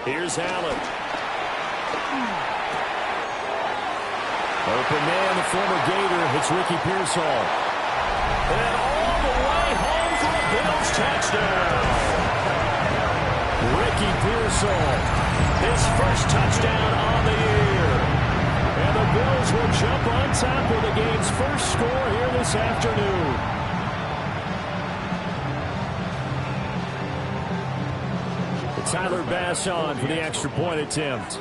Here's Allen. Open man, the former Gator. It's Ricky Pearsall. And all the way home for a Bills touchdown. Ricky Pearsall, his first touchdown on the year. And the Bills will jump on top with the game's first score here this afternoon. Tyler Bass on for the extra point attempt.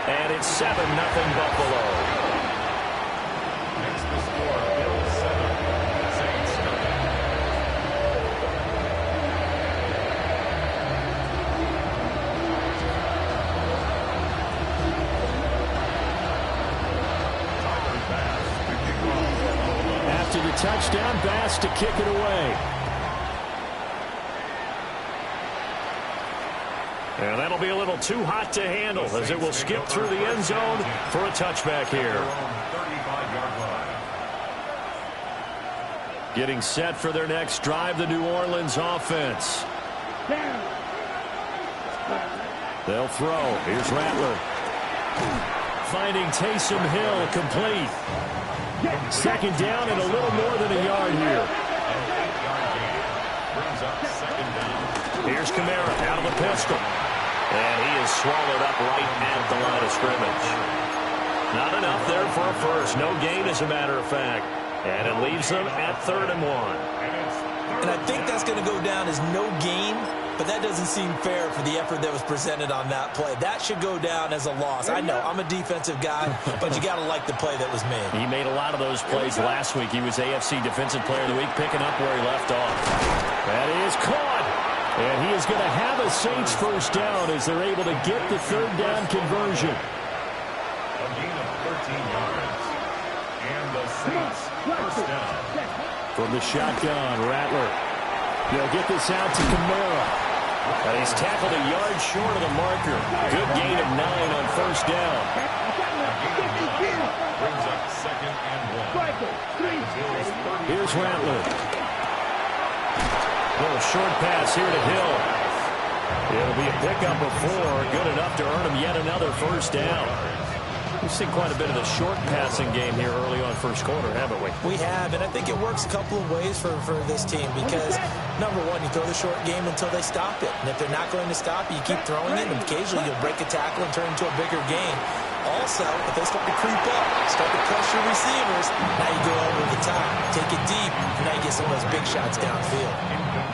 And it's 7-0 Buffalo. Next to score, Bills 7, Saints nothing. Tyler Bass to kick off. After the touchdown, Bass to kick it away. And that'll be a little too hot to handle as it will skip through the end zone for a touchback here. Getting set for their next drive, the New Orleans offense. They'll throw. Here's Rattler. Finding Taysom Hill complete. Second down and a little more than a yard here. Here's Kamara out of the pistol. And he is swallowed up right at the line of scrimmage. Not enough there for a first. No gain, as a matter of fact. And it leaves them at 3rd and 1. And I think that's going to go down as no gain, but that doesn't seem fair for the effort that was presented on that play. That should go down as a loss. I know, I'm a defensive guy, but you got to like the play that was made. He made a lot of those plays last week. He was AFC Defensive Player of the Week, picking up where he left off. That is caught. And he is going to have a Saints first down as they're able to get the 3rd down conversion. A gain of 13 yards. And the Saints first down. From the shotgun, Rattler. They'll get this out to Kamara. And he's tackled a yard short of the marker. Good gain of 9 on first down. Brings up 2nd and 1. Here's Rattler. Little short pass here to Hill. It'll be a pickup of 4. Good enough to earn him yet another first down. We've seen quite a bit of the short passing game here early on first quarter, haven't we? We have, and I think it works a couple of ways for this team because, number one, you throw the short game until they stop it. And if they're not going to stop it, you keep throwing it, and occasionally you'll break a tackle and turn into a bigger gain. Also, if they start to creep up, start to pressure receivers, now you go over the top, take it deep, and now you get some of those big shots downfield.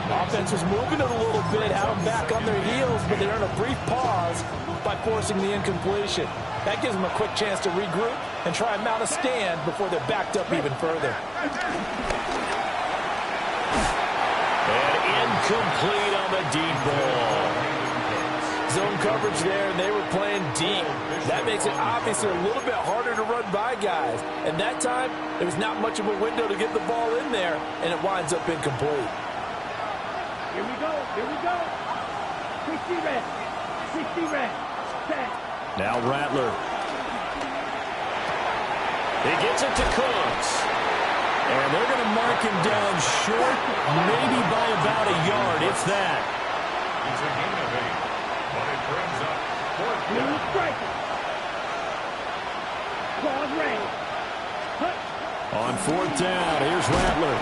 Offense was moving it a little bit, had them back on their heels, but they earned a brief pause by forcing the incompletion. That gives them a quick chance to regroup and try and mount a stand before they're backed up even further. And incomplete on the deep ball. Zone coverage there, and they were playing deep. That makes it obviously a little bit harder to run by guys. And that time, there was not much of a window to get the ball in there, and it winds up incomplete. Here we go. Here we go. 60 red. 60 red. Set. Now Rattler. He gets it to Cooks. And they're going to mark him down short, maybe by about a yard, if that. It's a gain of 8, but it brings up 4th down. Claws ready. On 4th down, here's Rattler.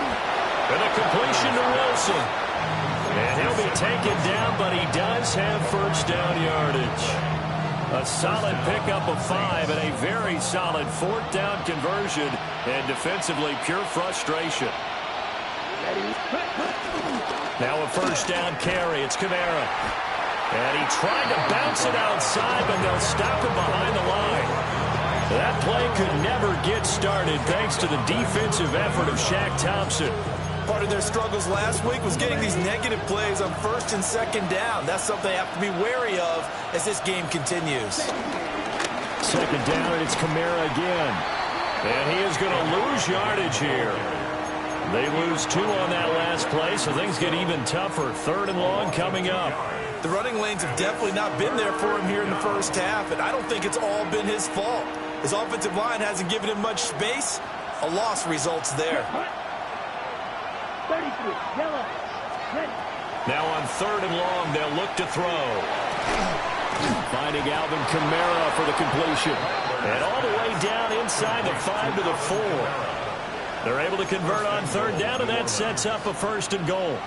And a completion to Wilson. And he'll be taken down, but he does have first down yardage. A solid pickup of 5 and a very solid 4th down conversion. And defensively, pure frustration. Now a first down carry. It's Kamara. And he tried to bounce it outside, but they'll stop him behind the line. That play could never get started thanks to the defensive effort of Shaq Thompson. Part of their struggles last week was getting these negative plays on 1st and 2nd down. That's something they have to be wary of as this game continues. 2nd down, and it's Kamara again. And he is going to lose yardage here. They lose 2 on that last play, so things get even tougher. 3rd and long coming up. The running lanes have definitely not been there for him here in the first half, and I don't think it's all been his fault. His offensive line hasn't given him much space. A loss results there. 33, yellow, red, Now on 3rd and long, they'll look to throw. Finding Alvin Kamara for the completion. And all the way down inside the 5 to the 4. They're able to convert on 3rd down, and that sets up a 1st and goal.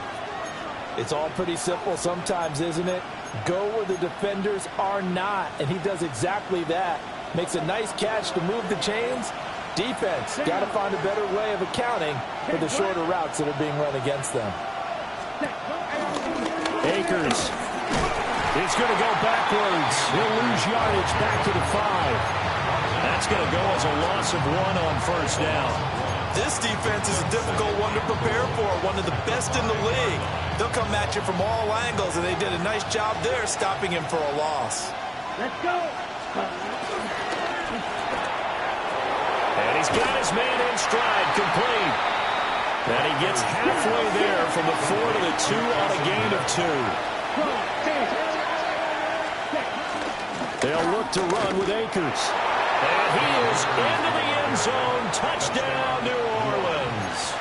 It's all pretty simple sometimes, isn't it? Go where the defenders are not, and he does exactly that. Makes a nice catch to move the chains. Defense got to find a better way of accounting for the shorter routes that are being run against them. Akers is going to go backwards. He'll lose yardage back to the 5. That's going to go as a loss of 1 on 1st down. This defense is a difficult one to prepare for, one of the best in the league. They'll come at you from all angles, and they did a nice job there stopping him for a loss. Let's go. And he's got his man in stride, complete. And he gets halfway there from the 4 to the 2 on a gain of 2. They'll look to run with Akers. And he is into the end zone. Touchdown, New Orleans.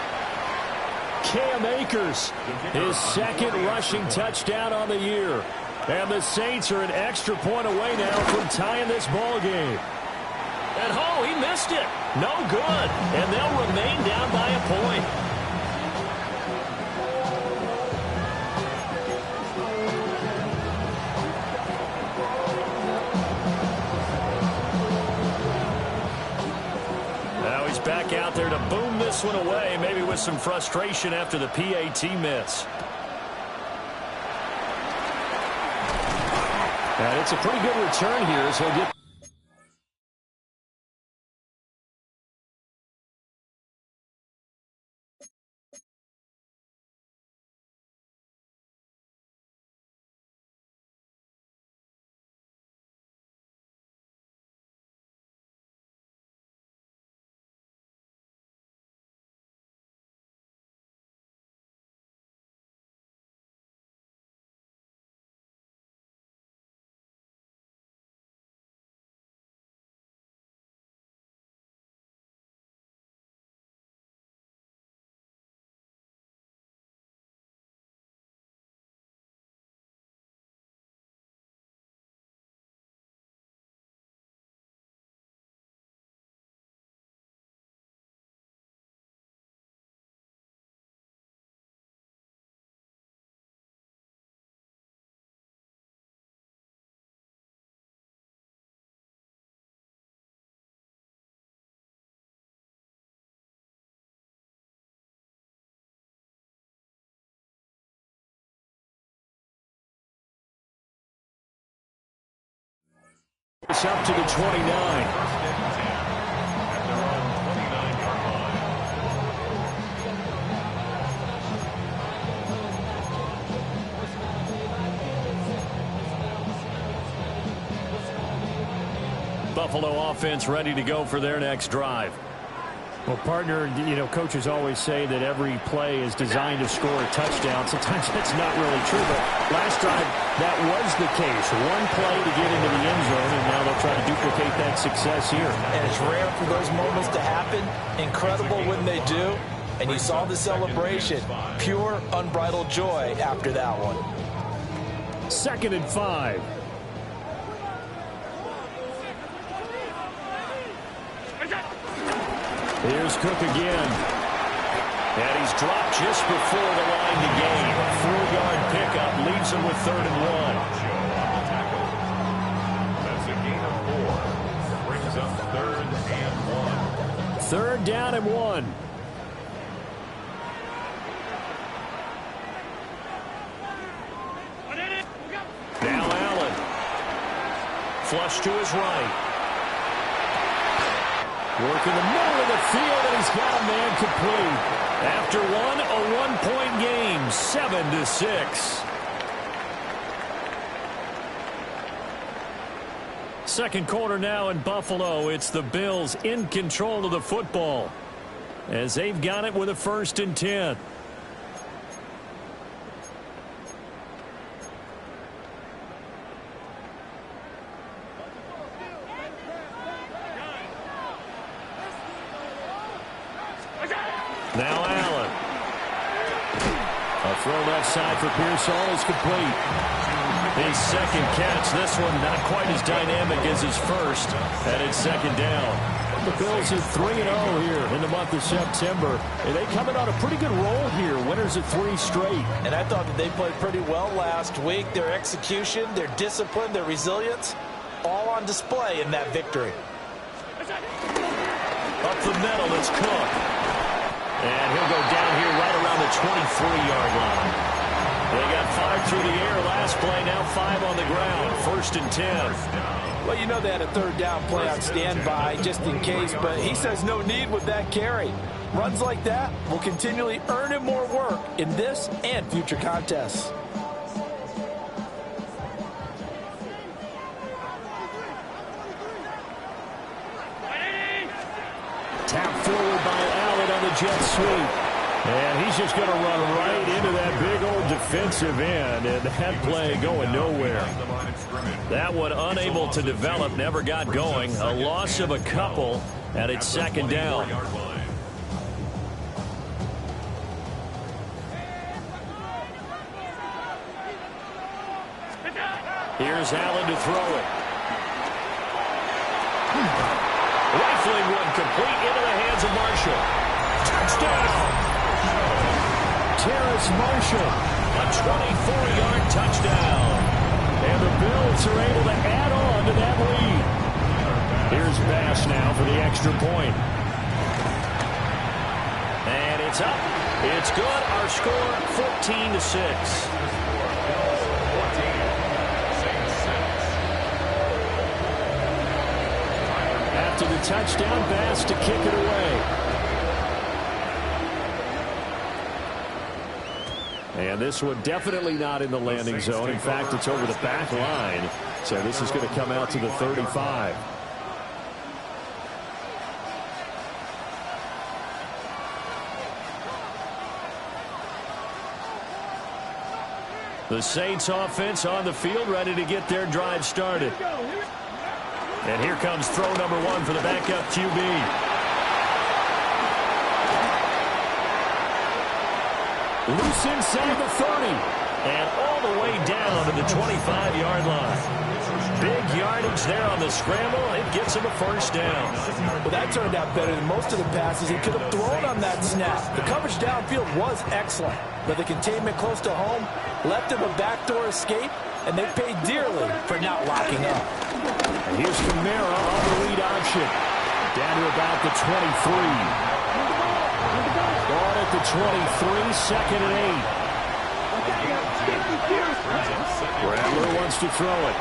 Cam Akers, his 2nd rushing touchdown on the year. And the Saints are an extra point away now from tying this ball game. And oh, he missed it. No good. And they'll remain down by a point. Now he's back out there to boom this one away, maybe with some frustration after the PAT miss. And it's a pretty good return here as he'll get... It's up to the 29. Buffalo offense ready to go for their next drive. Well, partner, you know, coaches always say that every play is designed to score a touchdown. Sometimes that's not really true, but last drive, that was the case. One play to get into the end zone, and now they'll try to duplicate that success here. And it's rare for those moments to happen. Incredible when they do. And you saw the celebration. Pure, unbridled joy after that one. 2nd and 5. Here's Cook again. And he's dropped just before the line to gain. A 4-yard pickup leaves him with 3rd and 1. That's a gain of 4. Brings up 3rd and 1. 3rd down and 1. Now Allen. Flush to his right. Working the middle of the field, and he's got a man complete. After one, a 1-point game, 7-6. Second quarter now in Buffalo. It's the Bills in control of the football as they've got it with a 1st and 10. Now Allen. A throw left side for Pearsall is complete. His second catch. This one not quite as dynamic as his first. And it's second down. The Bills are 3-0 here in the month of September. And they coming on a pretty good roll here. Winners of 3 straight. And I thought that they played pretty well last week. Their execution, their discipline, their resilience, all on display in that victory. Up the middle, it's Cook. And he'll go down here right around the 23-yard line. They got 5 through the air last play, now 5 on the ground. 1st and 10. Well, you know they had a 3rd down play on standby just in case, but he says no need with that carry. Runs like that will continually earn him more work in this and future contests. Tap forward by Allen on the jet sweep. And he's just going to run right into that big old defensive end. And that play going nowhere. That one unable to develop, never got going. A loss of a couple, and it's second down. Here's Allen to throw it. Rifling one complete into the hands of Marshall. Touchdown! Terrace Marshall, a 24-yard touchdown. And the Bills are able to add on to that lead. Here's Bass now for the extra point. And it's up. It's good. Our score, 14-6. After the touchdown, Bass to kick it away. And this one definitely not in the landing zone. In fact, it's over the back line. So this is going to come out to the 35. The Saints offense on the field, ready to get their drive started. And here comes throw number 1 for the backup QB. Loose inside the 30. And all the way down to the 25-yard line. Big yardage there on the scramble. It gets him a first down. Well, that turned out better than most of the passes he could have thrown on that snap. The coverage downfield was excellent, but the containment close to home left him a backdoor escape, and they paid dearly for not locking up. And here's Kamara on the lead option. Down to about the 23. Ball at the 23, 2nd and 8. Rattler wants to throw it.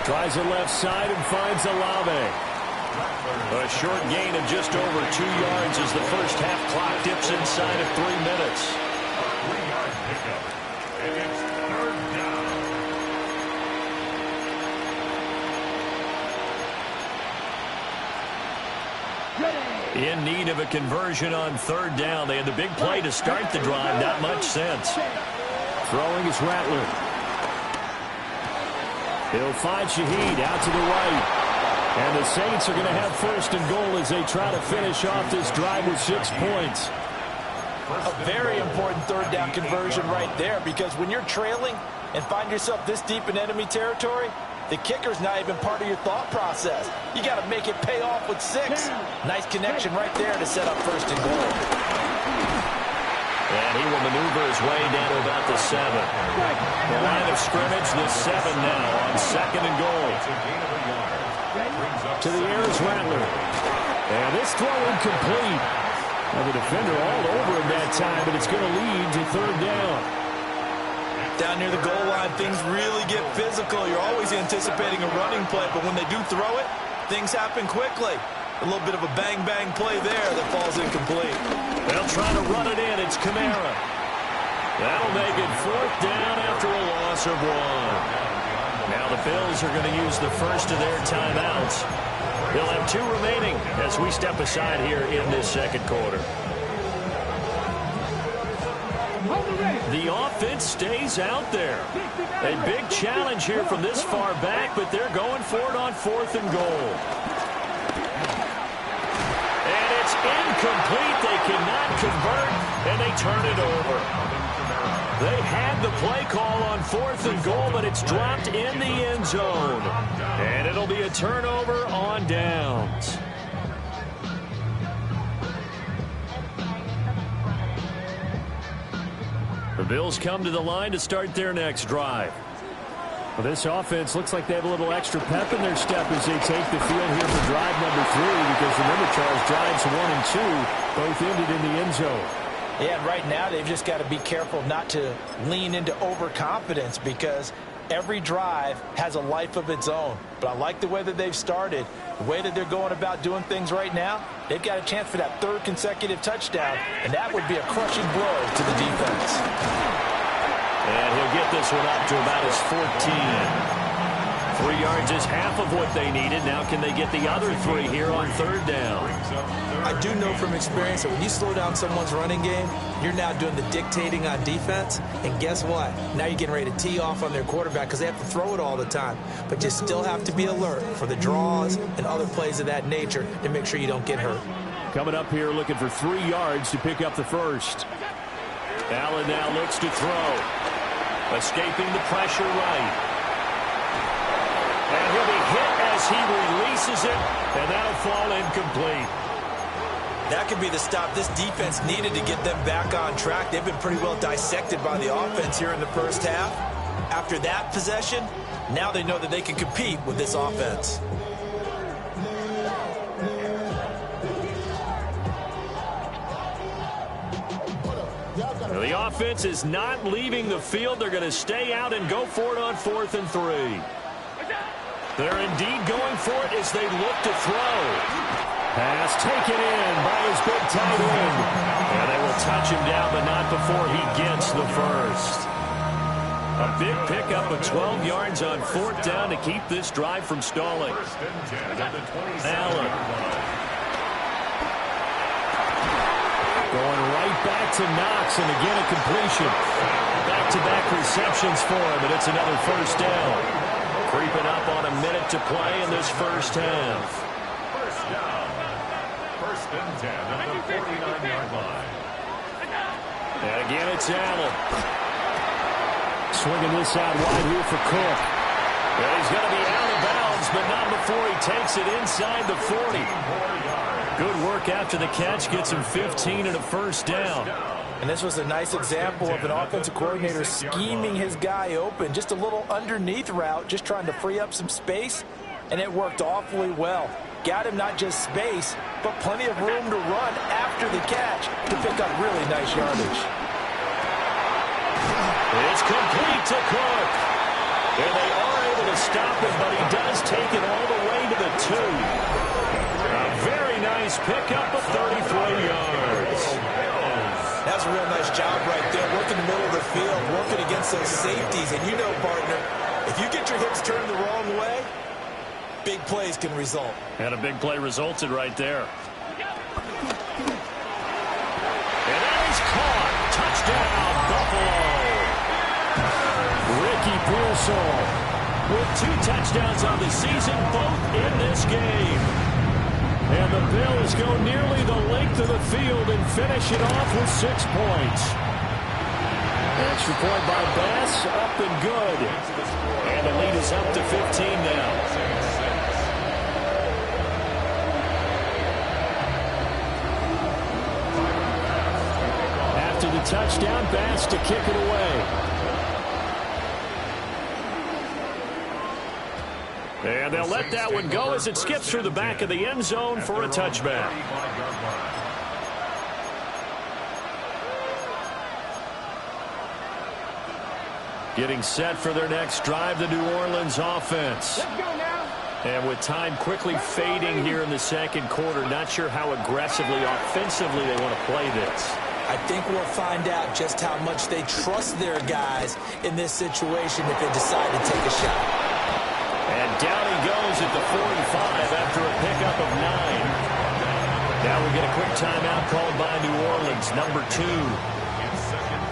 Tries the left side and finds Olave. A short gain of just over 2 yards as the first half clock dips inside of 3 minutes. 3-yard pickup. And it's 3rd down. In need of a conversion on 3rd down. They had the big play to start the drive. Not much sense. Throwing is Rattler. He'll find Shaheed out to the right. And the Saints are going to have 1st and goal as they try to finish off this drive with 6 points. A very important 3rd down conversion right there, because when you're trailing and find yourself this deep in enemy territory, the kicker's not even part of your thought process. You got to make it pay off with 6. Nice connection right there to set up 1st and goal. And he will maneuver his way down to about the 7. The line of scrimmage, the 7 now on 2nd and goal. To the air is Rattler. And this throw incomplete. And the defender all over him that time, but it's going to lead to 3rd down. Down near the goal line, things really get physical. You're always anticipating a running play, but when they do throw it, things happen quickly. A little bit of a bang-bang play there that falls incomplete. They'll try to run it in. It's Kamara. That'll make it 4th down after a loss of 1. Now the Bills are going to use the first of their timeouts. They'll have 2 remaining as we step aside here in this 2nd quarter. The offense stays out there. A big challenge here from this far back, but they're going for it on 4th and goal. And it's incomplete. They cannot convert, and they turn it over. They had the play call on 4th and goal, but it's dropped in the end zone. And it'll be a turnover on downs. The Bills come to the line to start their next drive. Well, this offense looks like they have a little extra pep in their step as they take the field here for drive number 3, because remember, Charles, drives 1 and 2 both ended in the end zone. Yeah, and right now they've just got to be careful not to lean into overconfidence, because every drive has a life of its own. But I like the way that they've started, the way that they're going about doing things right now. They've got a chance for that 3rd consecutive touchdown, and that would be a crushing blow to the defense. And he'll get this one up to about his 14. 3 yards is half of what they needed. Now can they get the other 3 here on 3rd down? I do know from experience that when you slow down someone's running game, you're now doing the dictating on defense. And guess what? Now you're getting ready to tee off on their quarterback because they have to throw it all the time. But you still have to be alert for the draws and other plays of that nature to make sure you don't get hurt. Coming up here looking for 3 yards to pick up the first. Allen now looks to throw. Escaping the pressure right. And he'll be hit as he releases it, and that'll fall incomplete. That could be the stop this defense needed to get them back on track. They've been pretty well dissected by the offense here in the first half. After that possession, now they know that they can compete with this offense. The offense is not leaving the field. They're going to stay out and go for it on 4th and 3. They're indeed going for it as they look to throw. Pass taken in by his big tight end. And they will touch him down, but not before he gets the first. A big pickup of 12 yards on 4th down to keep this drive from stalling. Allen. Going right back to Knox, and again a completion. Back-to-back receptions for him, and it's another first down. Creeping up on a minute to play in this first half. First down. 1st and 10 at the 49-yard line. And again, it's Allen. Swinging this out wide here for Cook. Well, he's going to be out of bounds, but not before he takes it inside the 40. Good work after the catch. Gets him 15 and a first down. And this was a nice example of an offensive coordinator scheming his guy open. Just a little underneath route, just trying to free up some space, and it worked awfully well. Got him not just space, but plenty of room to run after the catch to pick up really nice yardage. It's complete to Cook. And they are able to stop him, but he does take it all the way to the 2. A very nice pickup of 33 yards. That's a real nice job right there, working the middle of the field, working against those safeties. And you know, partner, if you get your hips turned the wrong way, big plays can result. And a big play resulted right there. And that is caught. Touchdown, Buffalo. Ricky Pearsall with 2 touchdowns on the season, both in this game. And the Bills go nearly the length of the field and finish it off with 6 points. Extra point by Bass, up and good. And the lead is up to 15 now. After the touchdown, Bass to kick it away. And they'll let that one go as it skips through the back of the end zone for a touchback. Getting set for their next drive, the New Orleans offense. Let's go now. And with time quickly fading here in the second quarter, not sure how aggressively, offensively they want to play this. I think we'll find out just how much they trust their guys in this situation if they decide to take a shot. And down he goes at the 45 after a pickup of 9. Now we'll get a quick timeout called by New Orleans, number 2.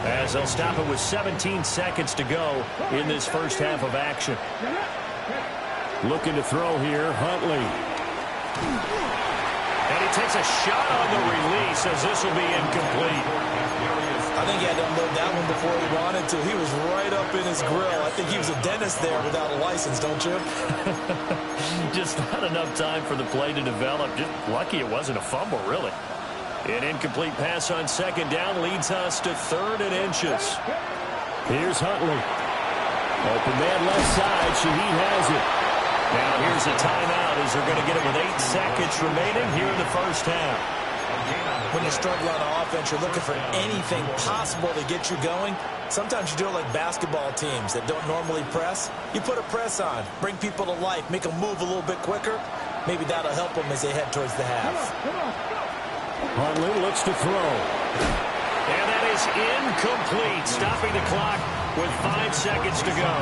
As they'll stop it with 17 seconds to go in this first half of action. Looking to throw here, Huntley. And he takes a shot on the release as this will be incomplete. I think he had to unload that one before he wanted to. He was right up in his grill. I think he was a dentist there without a license, don't you? Just not enough time for the play to develop. Just lucky it wasn't a fumble, really. An incomplete pass on second down leads us to 3rd and inches. Here's Huntley. Open man left side. Shaheed has it. Now here's a timeout as they're going to get it with 8 seconds remaining here in the first half. When you struggle on offense, you're looking for anything possible to get you going. Sometimes you do it like basketball teams that don't normally press. You put a press on, bring people to life, make them move a little bit quicker. Maybe that'll help them as they head towards the half. Huntley looks to throw. And that is incomplete, stopping the clock with 5 seconds to go.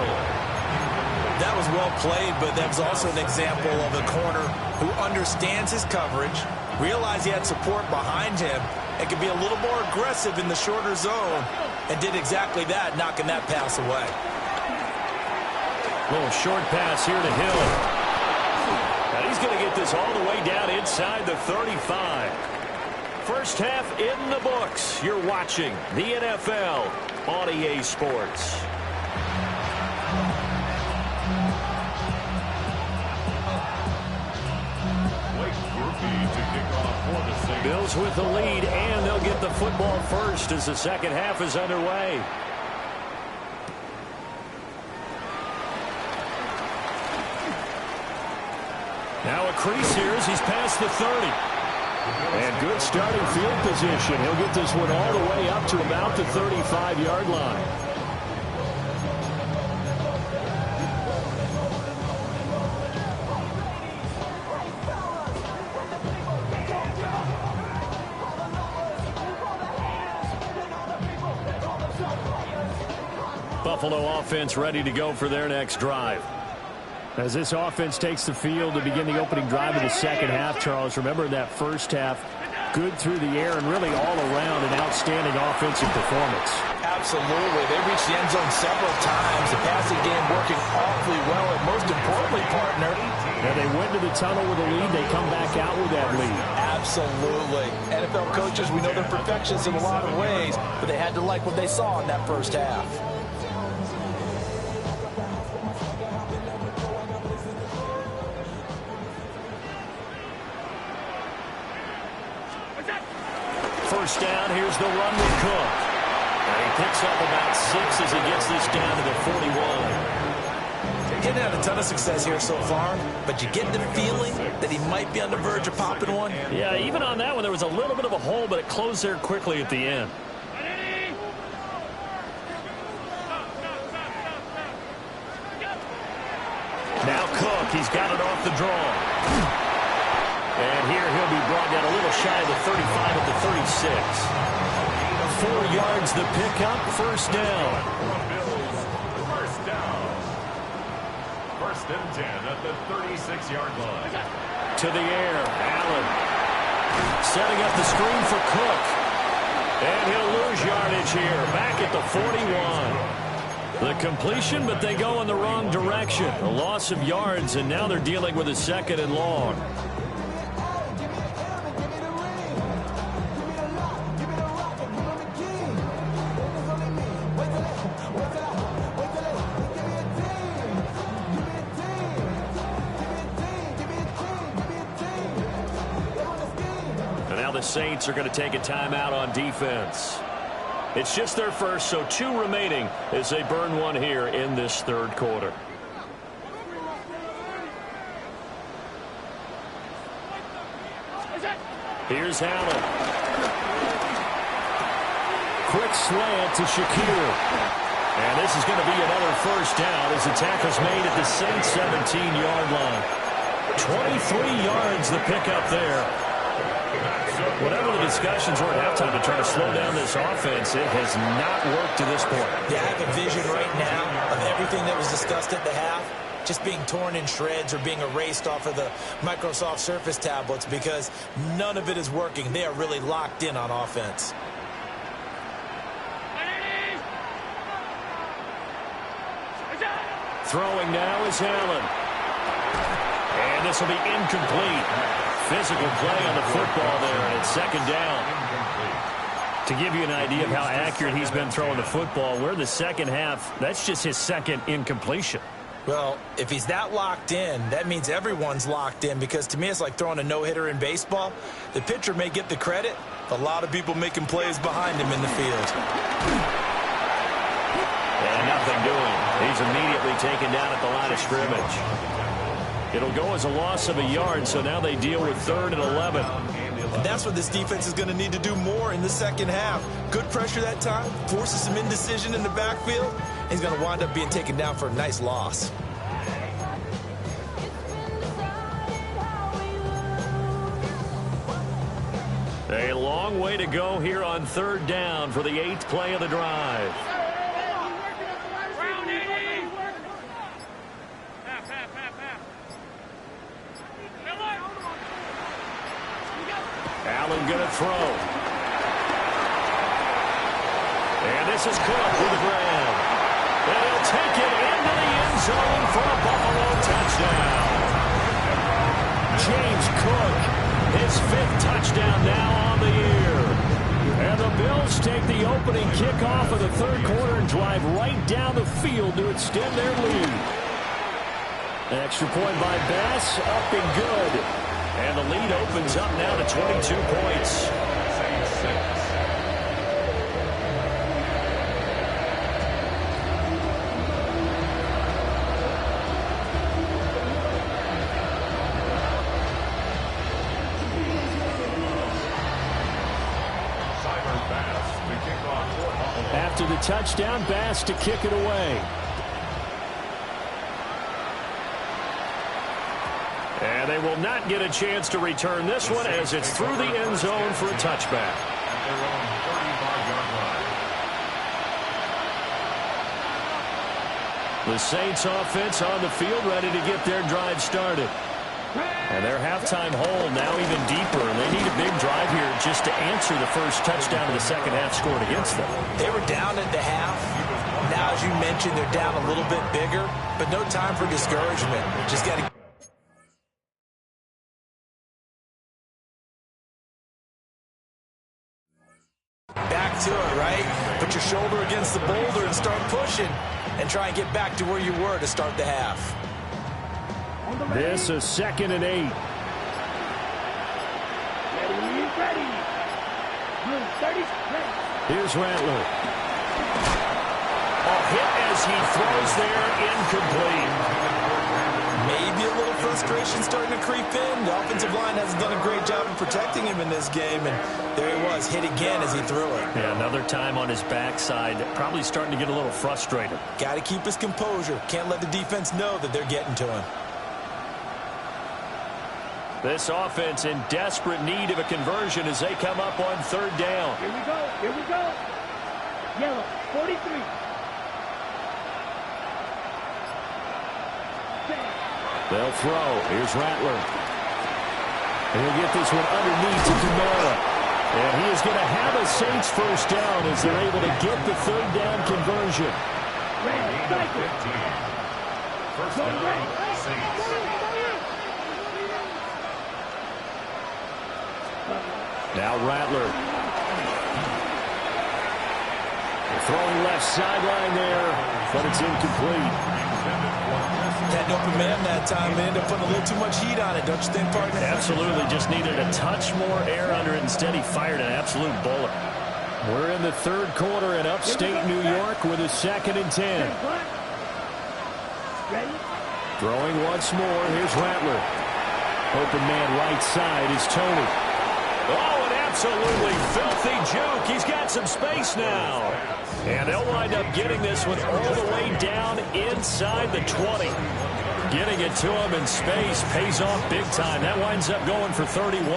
That was well played, but that was also an example of a corner who understands his coverage, realized he had support behind him, and could be a little more aggressive in the shorter zone, and did exactly that, knocking that pass away. Little short pass here to Hill. And he's going to get this all the way down inside the 35. First half in the books. You're watching the NFL on EA Sports. Bills with the lead, and they'll get the football first as the second half is underway. Now a crease here as he's past the 30. And good starting field position. He'll get this one all the way up to about the 35-yard line. Buffalo offense ready to go for their next drive. As this offense takes the field to begin the opening drive of the second half, Charles, remember that first half, good through the air and really all around an outstanding offensive performance. Absolutely. They reached the end zone several times. The passing game working awfully well, and most importantly, partner, Now they went to the tunnel with a lead. They come back out with that lead. absolutely. NFL coaches, we know they're perfectionists in a lot of ways, but they had to like what they saw in that first half. First down, here's the run with Cook. And he picks up about 6 as he gets this down to the 41. He hadn't had a ton of success here so far, but you get the feeling that he might be on the verge of popping one. Yeah, even on that one, there was a little bit of a hole, but it closed there quickly at the end. Now Cook, he's got it off the draw. And here he'll be brought down a little shy of the 35 at the 36. 4 yards the pickup, first down. First down. First and 10 at the 36-yard line. To the air, Allen. Setting up the screen for Cook. And he'll lose yardage here, back at the 41. The completion, but they go in the wrong direction. A loss of yards, and now they're dealing with a 2nd and long. Saints are going to take a timeout on defense. It's just their first, so 2 remaining as they burn one here in this third quarter. Here's Allen. Quick slant to Shakir. And this is going to be another first down as the tackle's made at the Saints 17-yard line. 23 yards the pickup there. Whatever the discussions were at halftime to try to slow down this offense, it has not worked to this point. Yeah, I have a vision right now of everything that was discussed at the half just being torn in shreds or being erased off of the Microsoft Surface tablets because none of it is working. They are really locked in on offense. Throwing now is Allen. And this will be incomplete. Physical play on the football there, and it's second down. To give you an idea of how accurate he's been throwing the football, we're in the second half. That's just his second incompletion. Well, if he's that locked in, that means everyone's locked in, because to me it's like throwing a no-hitter in baseball. The pitcher may get the credit, a lot of people making plays behind him in the field. And nothing doing. He's immediately taken down at the line of scrimmage. It'll go as a loss of a yard, so now they deal with 3rd and 11. And that's what this defense is going to need to do more in the second half. Good pressure that time, forces some indecision in the backfield. He's going to wind up being taken down for a nice loss. A long way to go here on 3rd down for the 8th play of the drive. Allen going to throw. And this is Cook with the grab. And he'll take it into the end zone for a Buffalo touchdown. James Cook, his 5th touchdown now on the year. And the Bills take the opening kickoff of the 3rd quarter and drive right down the field to extend their lead. An extra point by Bass, up and good. And the lead opens up now to 22 points. After the touchdown, Bass to kick it away. And they will not get a chance to return this one as it's through the end zone for a touchback. At their own 35-yard line. The Saints offense on the field ready to get their drive started. And their halftime hole now even deeper. And they need a big drive here just to answer the first touchdown of the second half scored against them. They were down at the half. Now, as you mentioned, they're down a little bit bigger, but no time for discouragement. Just got to back to it, right? Put your shoulder against the boulder and start pushing and try and get back to where you were to start the half. This is 2nd and 8. Ready. Blue 30, ready. Here's Rattler. A hit as he throws there, incomplete. Maybe a little frustration starting to creep in. The offensive line hasn't done a great job of protecting him in this game, and there he was, hit again as he threw it. Yeah, another time on his backside, probably starting to get a little frustrated. Got to keep his composure. Can't let the defense know that they're getting to him. This offense in desperate need of a conversion as they come up on 3rd down. Here we go. Yellow, 43. They'll throw. Here's Rattler. And he'll get this one underneath to Kamara. And he is going to have a Saints first down as they're able to get the 3rd down conversion. Red, cycle. 15. First down, Saints. Now Rattler. They're throwing left sideline there, but it's incomplete. Had an open man that time. They ended up putting a little too much heat on it, don't you think, partner? Absolutely, just needed a touch more air under it. Instead, he fired an absolute bullet. We're in the 3rd quarter in upstate New York with a 2nd and 10. Ready? Throwing once more. Here's Rattler. Open man right side is Tony. Oh, an absolutely filthy juke. He's got some space now. And they'll wind up getting this one all the way down inside the 20. Getting it to him in space pays off big time. That winds up going for 31.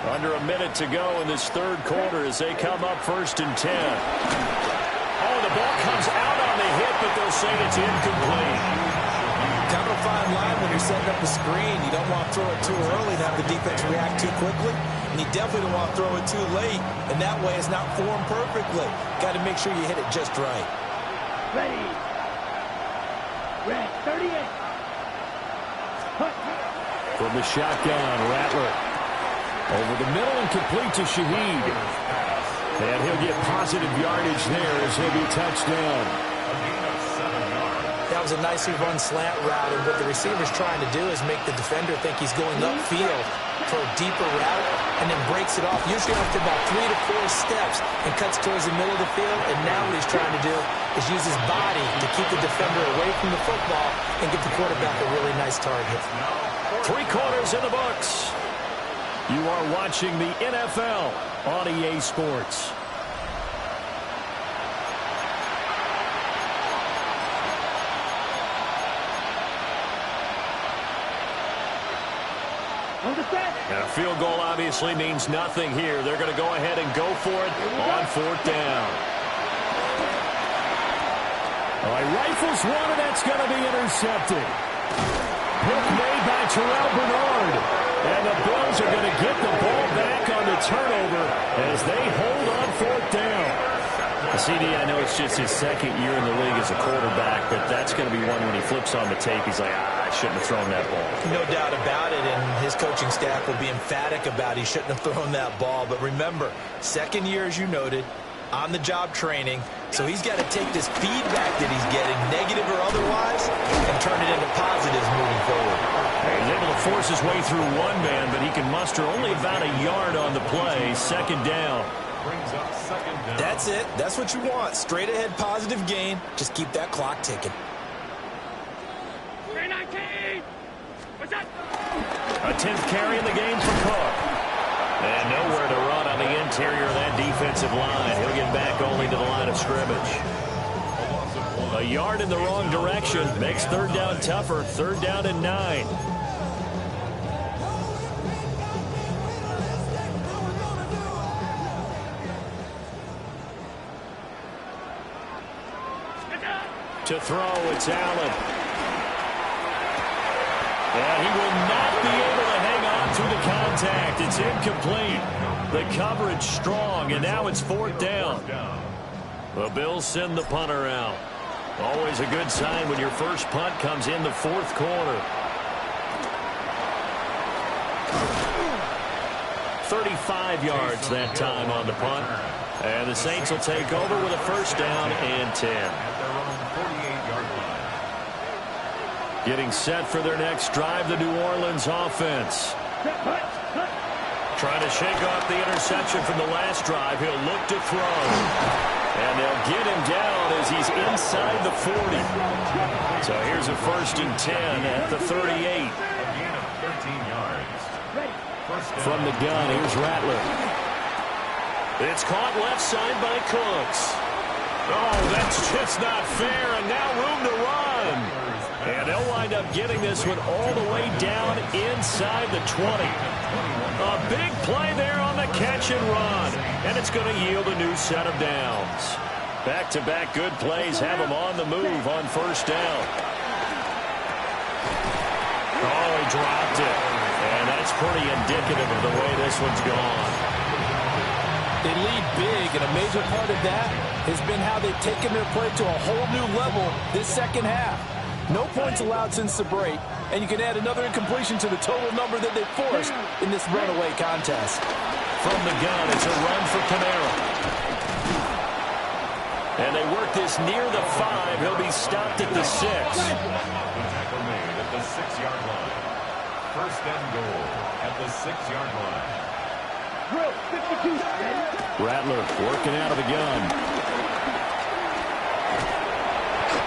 Under a minute to go in this 3rd quarter as they come up 1st and 10. Oh, the ball comes out on the hit, but they'll say it's incomplete. Kind of a fine line when you're setting up a screen. You don't want to throw it too early and have the defense react too quickly. And you definitely don't want to throw it too late. And that way it's not formed perfectly. Got to make sure you hit it just right. Ready. Red, 38. Cut. From the shotgun, Rattler. Over the middle and complete to Shaheed. And he'll get positive yardage there as he'll be touched down. That was a nicely run slant route, and what the receiver's trying to do is make the defender think he's going upfield for a deeper route and then breaks it off, usually after about 3 to 4 steps, and cuts towards the middle of the field. And now what he's trying to do is use his body to keep the defender away from the football and get the quarterback a really nice target. 3 quarters in the books. You are watching the NFL on EA Sports. And a field goal obviously means nothing here. They're going to go ahead and go for it on 4th down. All right, rifles one, and that's going to be intercepted. Pick made by Terrell Bernard. And the Bills are going to get the ball back on the turnover as they hold on 4th down. CD, I know it's just his 2nd year in the league as a quarterback, but that's going to be one when he flips on the tape, he's like, I shouldn't have thrown that ball. No doubt about it, and his coaching staff will be emphatic about he shouldn't have thrown that ball. But remember, 2nd year, as you noted, on-the-job training, so he's got to take this feedback that he's getting, negative or otherwise, and turn it into positives moving forward. He's able to force his way through one man, but he can muster only about a yard on the play. 2nd down. Brings up 2nd down. That's it. That's what you want. Straight ahead positive gain. Just keep that clock ticking. 319! What's that? A 10th carry in the game for Cook. And nowhere to run on the interior of that defensive line. He'll get back only to the line of scrimmage. A yard in the wrong direction makes 3rd down tougher. 3rd down and 9. To throw, it's Allen. And he will not be able to hang on to the contact. It's incomplete. The coverage strong, and now it's 4th down. The Bills send the punter out. Always a good sign when your first punt comes in the 4th quarter. 35 yards that time on the punt. And the Saints will take over with a 1st down and 10. Getting set for their next drive, the New Orleans offense. Trying to shake off the interception from the last drive. He'll look to throw. And they'll get him down as he's inside the 40. So here's a 1st and 10 at the 38. A gain of 13 yards. From the gun, here's Rattler. It's caught left side by Cooks. Oh, that's just not fair, and now room to run. And they'll wind up getting this one all the way down inside the 20. A big play there on the catch and run, and it's going to yield a new set of downs. Back-to-back good plays have them on the move on 1st down. Oh, he dropped it. And that's pretty indicative of the way this one's gone. They lead big, and a major part of that has been how they've taken their play to a whole new level this 2nd half. No points allowed since the break, and you can add another incompletion to the total number that they've forced in this runaway contest. From the gun, it's a run for Kamara. And they work this near the 5. He'll be stopped at the 6. Tackle made at the 6-yard line. 1st and goal at the 6-yard line. Rattler working out of the gun.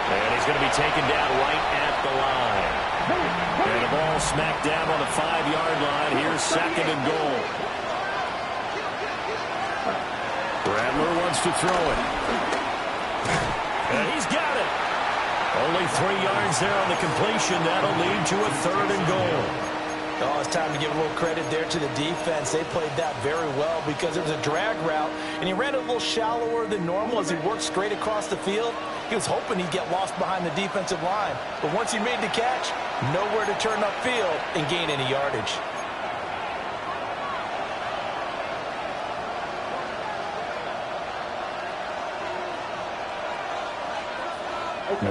And he's going to be taken down right at the line. And the ball smacked down on the 5-yard line. Here's 2nd and goal. Rattler wants to throw it. And he's got it. Only 3 yards there on the completion. That'll lead to a 3rd and goal. Oh, it's time to give a little credit there to the defense. They played that very well because it was a drag route, and he ran it a little shallower than normal as he worked straight across the field. He was hoping he'd get lost behind the defensive line, but once he made the catch, nowhere to turn upfield and gain any yardage.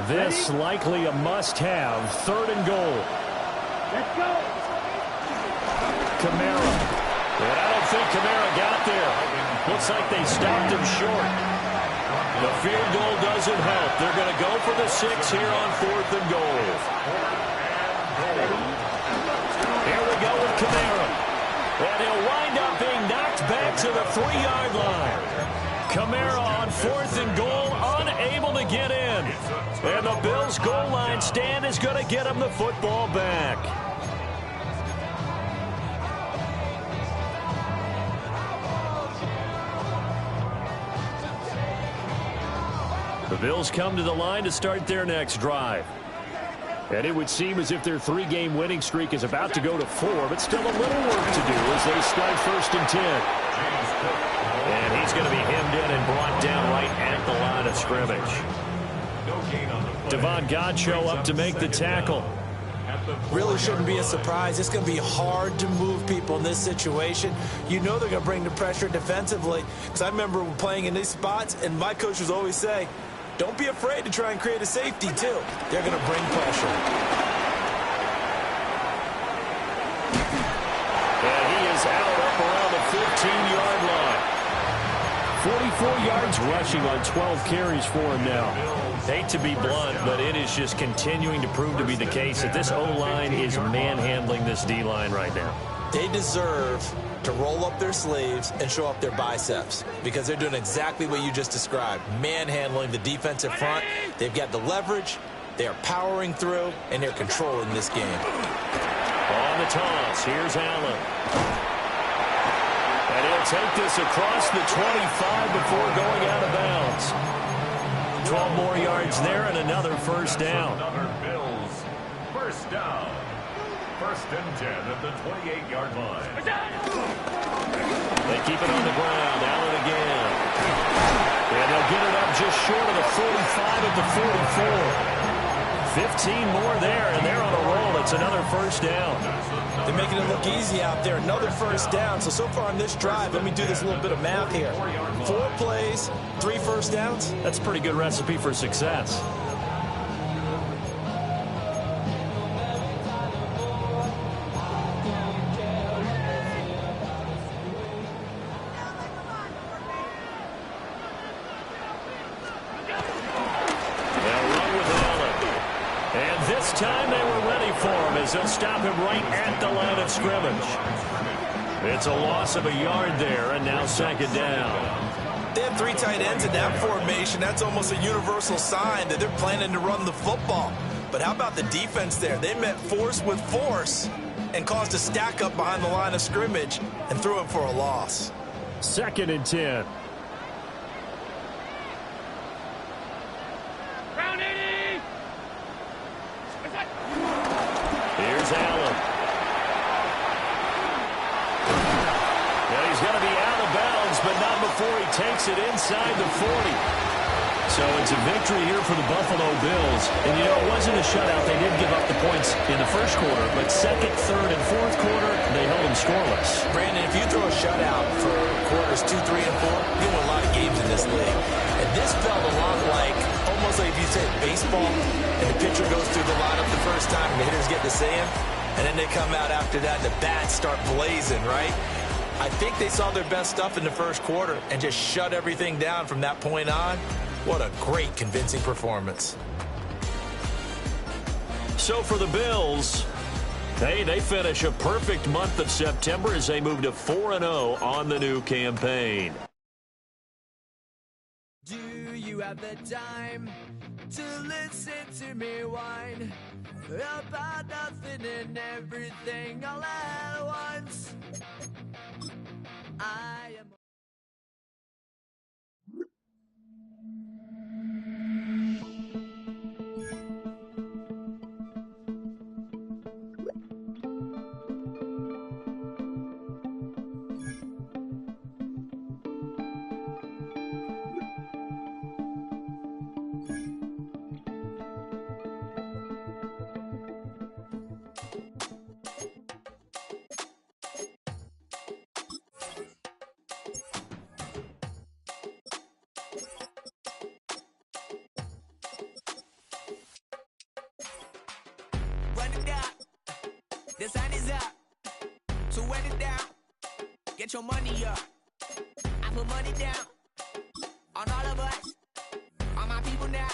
This likely a must-have. 3rd and goal. Let's go. Kamara. And I don't think Kamara got there. Looks like they stopped him short. The field goal doesn't help. They're going to go for the 6 here on 4th and goal. Here we go with Kamara. And he'll wind up being knocked back to the 3-yard line. Kamara on 4th and goal, unable to get in. And the Bills' goal line stand is going to get him the football back. The Bills come to the line to start their next drive. And it would seem as if their 3-game winning streak is about to go to 4, but still a little work to do as they start 1st and 10. And he's going to be hemmed in and brought down right at the line of scrimmage. Devon Godchaux up to make the tackle. Really shouldn't be a surprise. It's going to be hard to move people in this situation. You know they're going to bring the pressure defensively. Because I remember playing in these spots, and my coaches always say, don't be afraid to try and create a safety, too. They're going to bring pressure. And he is out up around the 15-yard line. 44 yards rushing on 12 carries for him now. Hate to be blunt, but it is just continuing to prove to be the case that this O-line is manhandling this D-line right now. They deserve to roll up their sleeves and show up their biceps because they're doing exactly what you just described, manhandling the defensive front. They've got the leverage, they're powering through, and they're controlling this game. On the toss, here's Allen. And he'll take this across the 25 before going out of bounds. 12 more yards there and another first down. Another Bills first down. 1st and 10 at the 28-yard line. They keep it on the ground. Allen again. And they'll get it up just short of the 45 at the 44. 15 more there, and they're on a roll. It's another first down. They're making it look easy out there. Another first down. So far on this drive, let me do this little bit of math here. 4 plays, 3 first downs. That's a pretty good recipe for success. Time they were ready for him as they'll stop him right at the line of scrimmage. It's a loss of a yard there, and now 2nd down. They have 3 tight ends in that formation. That's almost a universal sign that they're planning to run the football. But how about the defense there? They met force with force and caused a stack up behind the line of scrimmage and threw him for a loss. 2nd and 10. Here's Allen. And he's going to be out of bounds, but not before he takes it inside the 40. So it's a victory here for the Buffalo Bills. And, you know, it wasn't a shutout. They did give up the points in the first quarter, but 2nd, 3rd, and 4th quarter, they held them scoreless. Brandon, if you throw a shutout for quarters 2, 3, and 4, you win a lot of games in this league. And this felt a lot like, almost like if you said baseball, and the pitcher goes through the lineup the first time, and the hitters get to see him, and then they come out after that, and the bats start blazing, right? I think they saw their best stuff in the first quarter and just shut everything down from that point on. What a great, convincing performance. So for the Bills, hey, they finish a perfect month of September as they move to 4-0 on the new campaign. Do you have the time to listen to me whine about nothing and everything all at once? I am... The sun is up, so wet it down, get your money up. I put money down on all of us, on my people now,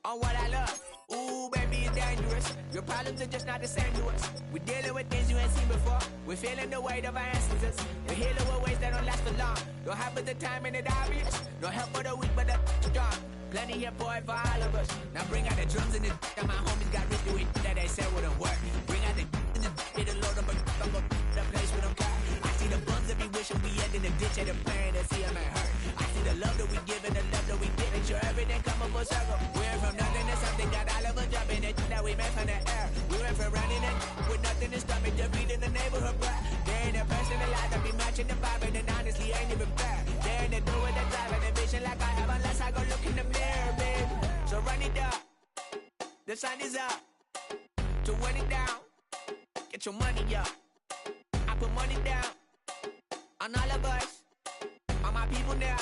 on what I love. Ooh, baby, it's dangerous. Your problems are just not the same to us. We're dealing with things you ain't seen before. We're feeling the weight of our ancestors. We're healing with ways that don't last for long. Don't have the time and it obvious. No help for the weak, but the strong. Plenty here for it for all of us. Now bring out the drums and the that my homies got rich doing that they said wouldn't work. Bring out the and the it'll load up a I'm gonna the place with them car. I see the bums that be wishing we end in the ditch and the pain to see them ain't hurt. I see the love that we give and the love that we get. Make sure everything come up full circle. We're from nothing to something, got all of us jumping it that we made from the air. We went from running it with nothing to stop it, just beating the neighborhood bruh. There ain't a person alive that be matching the vibe, and then honestly ain't even fair. There ain't a door with the drive and a vision like I have unless I go look in the mirror, babe. So run it up, the sun is up, to run it down, get your money up. I put money down on all of us, on my people now,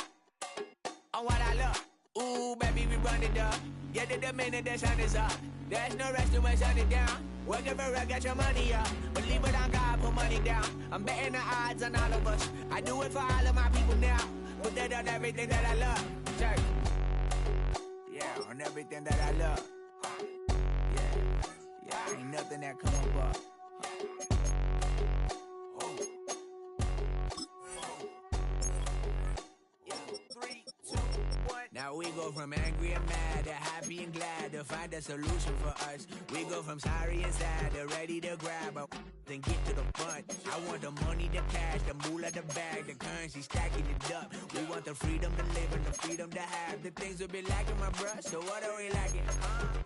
on what I love. Ooh, baby, we run it up. Yeah, the minute the sun is up, there's no rest to my sun it down. Working for it, get your money up. Believe it on God, put money down. I'm betting the odds on all of us. I do it for all of my people now. Put that on everything that I love. Check. Yeah, on everything that I love. Yeah, ain't nothing that come up. Now we go from angry and mad to happy and glad to find a solution for us. We go from sorry and sad to ready to grab up then get to the front. I want the money, the cash, the moolah, the bag, the currency, stacking it up. We want the freedom to live and the freedom to have. The things will be lacking, my bruh, so what are we lacking?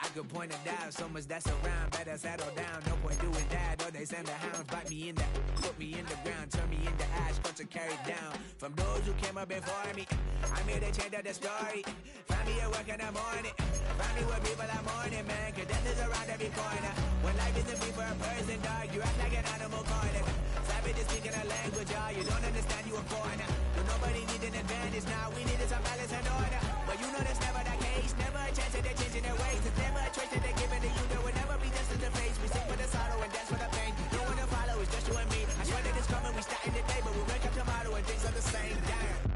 I could point it out, so much that's around. Better settle down, no point doing that. Or they send the hounds, bite me in the, put me in the ground, turn me into ash, got to carry down. From those who came up before me, I'm here to change up the story. Find me at work in the morning, find me where people are mourning, man, cause death is around every corner. When life isn't free for a person, dog, you act like an animal corner. Savage is speaking a language, y'all, you don't understand, you a foreigner. So nobody needs an advantage now, we need some balance and order. But you know that's never the case, never a chance that they're changing their ways. There's never a choice that they're giving to you, there will never be justice to face. We sing for the sorrow and dance for the pain. No one to follow, it's just you and me. I swear that it's coming, we starting today, but we wake up tomorrow and things are the same. Damn.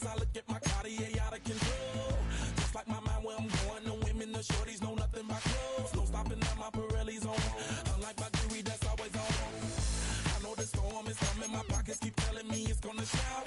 I look at my Cartier out of control. Just like my mind where I'm going, the women, the shorties know nothing but clothes. No stopping at my Pirelli's on. Unlike my jewelry that's always on. I know the storm is coming, my pockets keep telling me it's gonna shower.